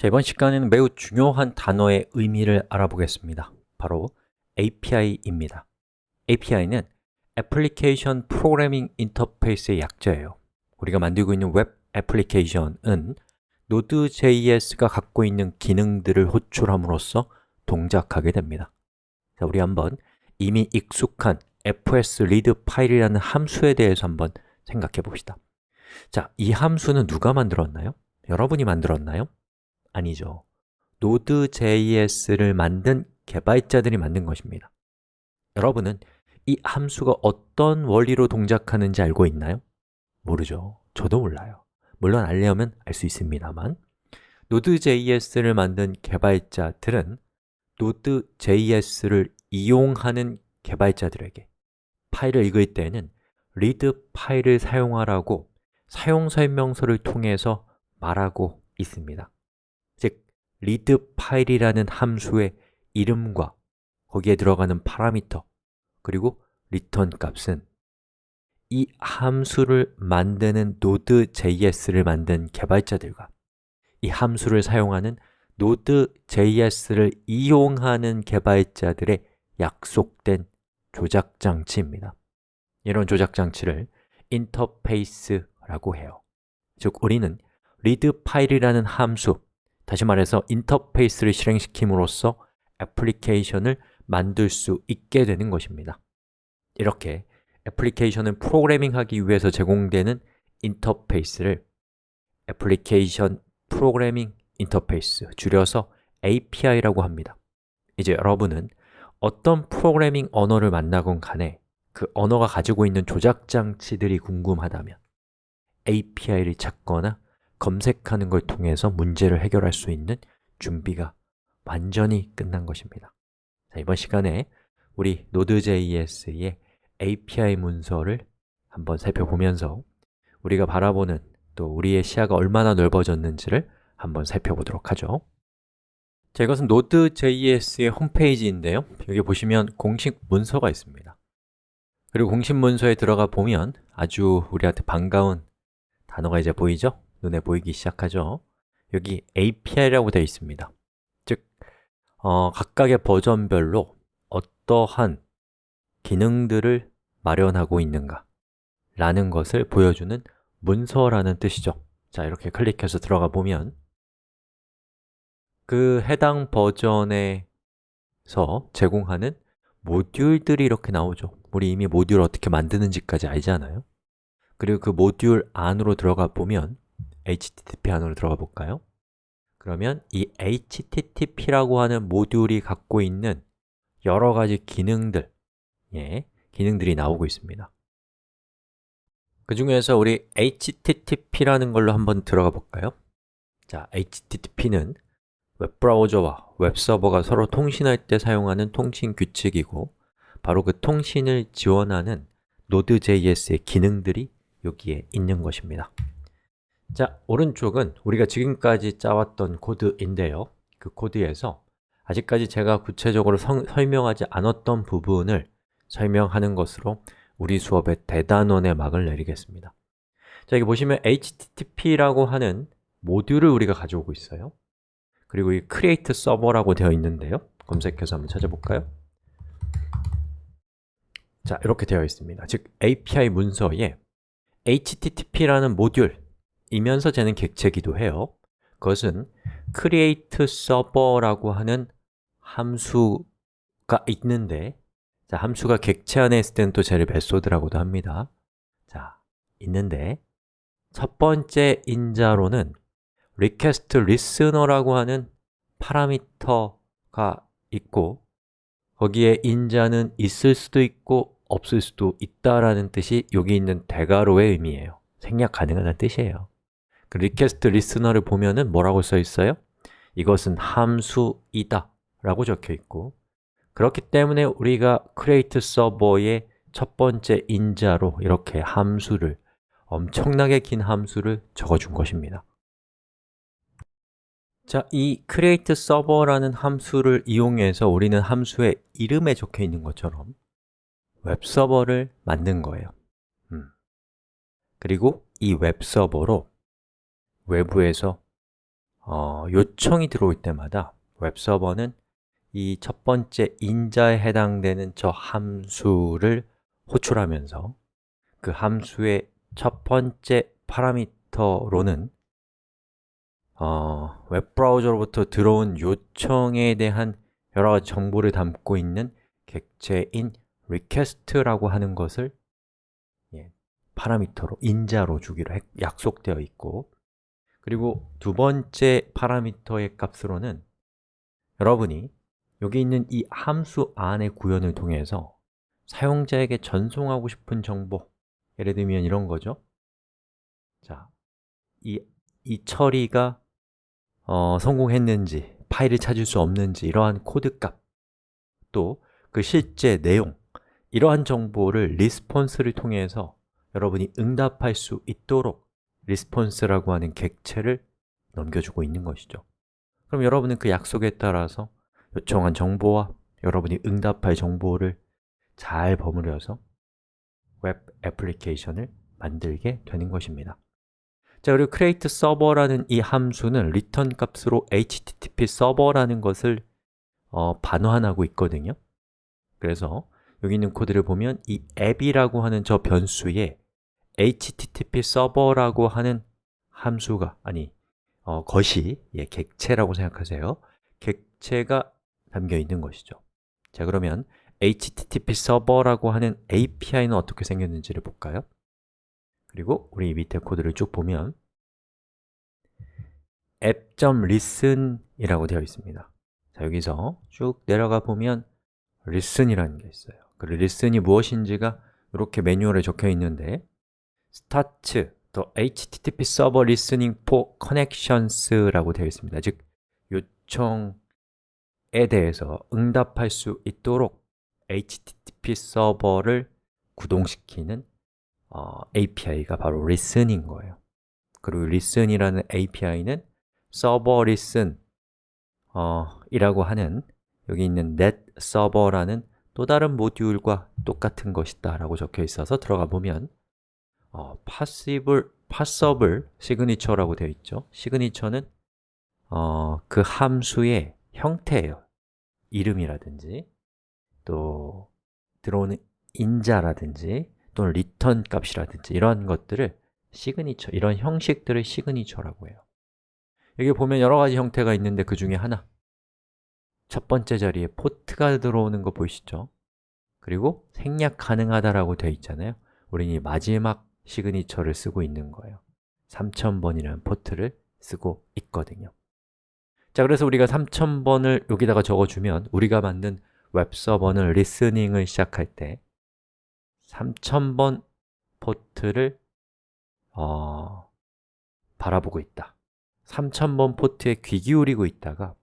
자, 이번 시간에는 매우 중요한 단어의 의미를 알아보겠습니다. 바로 API입니다. API는 Application Programming Interface의 약자예요. 우리가 만들고 있는 웹 애플리케이션은 Node.js가 갖고 있는 기능들을 호출함으로써 동작하게 됩니다. 자, 우리 한번 이미 익숙한 fsread 파일이라는 함수에 대해서 한번 생각해 봅시다. 자, 이 함수는 누가 만들었나요? 여러분이 만들었나요? 아니죠. Node.js를 만든 개발자들이 만든 것입니다. 여러분은 이 함수가 어떤 원리로 동작하는지 알고 있나요? 모르죠. 저도 몰라요. 물론 알려면 알 수 있습니다만 Node.js를 만든 개발자들은 Node.js를 이용하는 개발자들에게 파일을 읽을 때에는 read 파일을 사용하라고 사용 설명서를 통해서 말하고 있습니다. 즉, read 파일이라는 함수의 이름과 거기에 들어가는 파라미터 그리고 return 값은 이 함수를 만드는 Node.js를 만든 개발자들과 이 함수를 사용하는 Node.js를 이용하는 개발자들의 약속된 조작 장치입니다. 이런 조작 장치를 인터페이스라고 해요. 즉, 우리는 read 파일이라는 함수, 다시 말해서 인터페이스를 실행시킴으로써 애플리케이션을 만들 수 있게 되는 것입니다. 이렇게 애플리케이션을 프로그래밍하기 위해서 제공되는 인터페이스를 애플리케이션 프로그래밍 인터페이스, 줄여서 API라고 합니다. 이제 여러분은 어떤 프로그래밍 언어를 만나건 간에 그 언어가 가지고 있는 조작 장치들이 궁금하다면 API를 찾거나 검색하는 걸 통해서 문제를 해결할 수 있는 준비가 완전히 끝난 것입니다. 자, 이번 시간에 우리 Node.js의 API 문서를 한번 살펴보면서 우리가 바라보는 또 우리의 시야가 얼마나 넓어졌는지를 한번 살펴보도록 하죠. 자, 이것은 Node.js의 홈페이지인데요. 여기 보시면 공식 문서가 있습니다. 그리고 공식 문서에 들어가 보면 아주 우리한테 반가운 단어가 이제 보이죠? 눈에 보이기 시작하죠? 여기 API라고 되어 있습니다. 즉, 각각의 버전별로 어떠한 기능들을 마련하고 있는가 라는 것을 보여주는 문서라는 뜻이죠. 자, 이렇게 클릭해서 들어가 보면 그 해당 버전에서 제공하는 모듈들이 이렇게 나오죠. 우리 이미 모듈 어떻게 만드는지까지 알잖아요. 그리고 그 모듈 안으로 들어가 보면 HTTP 안으로 들어가 볼까요? 그러면 이 HTTP라고 하는 모듈이 갖고 있는 여러 가지 기능들, 기능들이 나오고 있습니다. 그 중에서 우리 HTTP라는 걸로 한번 들어가 볼까요? 자, HTTP는 웹브라우저와 웹서버가 서로 통신할 때 사용하는 통신 규칙이고 바로 그 통신을 지원하는 Node.js의 기능들이 여기에 있는 것입니다. 자, 오른쪽은 우리가 지금까지 짜왔던 코드인데요. 그 코드에서 아직까지 제가 구체적으로 설명하지 않았던 부분을 설명하는 것으로 우리 수업의 대단원의 막을 내리겠습니다. 자, 여기 보시면 HTTP라고 하는 모듈을 우리가 가져오고 있어요. 그리고 이 create server라고 되어 있는데요. 검색해서 한번 찾아볼까요? 자, 이렇게 되어 있습니다. 즉, API 문서에 HTTP라는 모듈이면서 쟤는 객체기도 해요. 그것은 create server라고 하는 함수가 있는데 자, 함수가 객체 안에 있을 때는 또 쟤를 메소드라고도 합니다. 자, 있는데 첫 번째 인자로는 request listener라고 하는 파라미터가 있고 거기에 인자는 있을 수도 있고 없을 수도 있다라는 뜻이 여기 있는 대괄호의 의미예요. 생략 가능하다는 뜻이에요. 그 request listener를 보면은 뭐라고 써 있어요? 이것은 함수이다 라고 적혀 있고 그렇기 때문에 우리가 create server의 첫 번째 인자로 이렇게 함수를 엄청나게 긴 함수를 적어준 것입니다. 자, 이 create server라는 함수를 이용해서 우리는 함수의 이름에 적혀 있는 것처럼 웹서버를 만든 거예요. 그리고 이 웹서버로 외부에서 요청이 들어올 때마다 웹서버는 이 첫 번째 인자에 해당되는 저 함수를 호출하면서 그 함수의 첫 번째 파라미터로는 웹브라우저로부터 들어온 요청에 대한 여러 가지 정보를 담고 있는 객체인 request라고 하는 것을 파라미터로, 인자로 주기로 약속되어 있고, 그리고 두 번째 파라미터의 값으로는 여러분이 여기 있는 이 함수 안의 구현을 통해서 사용자에게 전송하고 싶은 정보, 예를 들면 이런 거죠. 자, 이 처리가 성공했는지, 파일을 찾을 수 없는지 이러한 코드 값, 또 그 실제 내용, 이러한 정보를 리스폰스를 통해서 여러분이 응답할 수 있도록 리스폰스라고 하는 객체를 넘겨주고 있는 것이죠. 그럼 여러분은 그 약속에 따라서 요청한 정보와 여러분이 응답할 정보를 잘 버무려서 웹 애플리케이션을 만들게 되는 것입니다. 자, 그리고 create server라는 이 함수는 return 값으로 http 서버라는 것을 반환하고 있거든요. 그래서 여기 있는 코드를 보면 이 앱이라고 하는 저 변수에 http 서버라고 하는 함수가, 것이, 객체라고 생각하세요. 객체가 담겨 있는 것이죠. 자, 그러면 http 서버라고 하는 API는 어떻게 생겼는지를 볼까요? 그리고 우리 밑에 코드를 쭉 보면 app.listen이라고 되어 있습니다. 자, 여기서 쭉 내려가 보면 listen이라는 게 있어요. 그 listen이 무엇인지가 이렇게 매뉴얼에 적혀 있는데 start the HTTP server listening for connections라고 되어 있습니다. 즉, 요청에 대해서 응답할 수 있도록 HTTP 서버를 구동시키는 API가 바로 listen인 거예요. 그리고 listen이라는 API는 server listen 이라고 하는 여기 있는 net server라는 또 다른 모듈과 똑같은 것이다 라고 적혀 있어서 들어가 보면 passable signature라고 되어 있죠. signature는 그 함수의 형태예요. 이름이라든지 또 들어오는 인자라든지 또는 return 값이라든지 이런 것들을 signature, 이런 형식들을 signature라고 해요. 여기 보면 여러 가지 형태가 있는데 그 중에 하나, 첫 번째 자리에 포트가 들어오는 거 보이시죠? 그리고 생략 가능하다라고 되어 있잖아요. 우리는 이 마지막 시그니처를 쓰고 있는 거예요. 3000번이라는 포트를 쓰고 있거든요. 자, 그래서 우리가 3000번을 여기다가 적어주면 우리가 만든 웹서버는 리스닝을 시작할 때 3000번 포트를 바라보고 있다. 3000번 포트에 귀 기울이고 있다가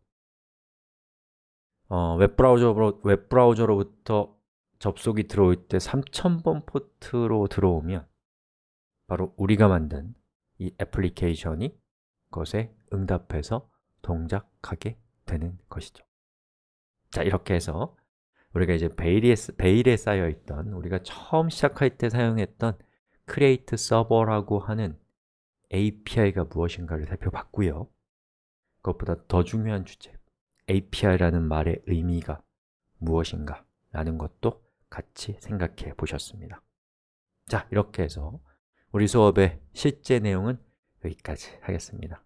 웹브라우저로부터 접속이 들어올 때 3000번 포트로 들어오면 바로 우리가 만든 이 애플리케이션이 그것에 응답해서 동작하게 되는 것이죠. 자, 이렇게 해서 우리가 이제 베일에 쌓여있던, 우리가 처음 시작할 때 사용했던 create server라고 하는 API가 무엇인가를 살펴봤고요. 그것보다 더 중요한 주제, API라는 말의 의미가 무엇인가 라는 것도 같이 생각해 보셨습니다. 자, 이렇게 해서 우리 수업의 실제 내용은 여기까지 하겠습니다.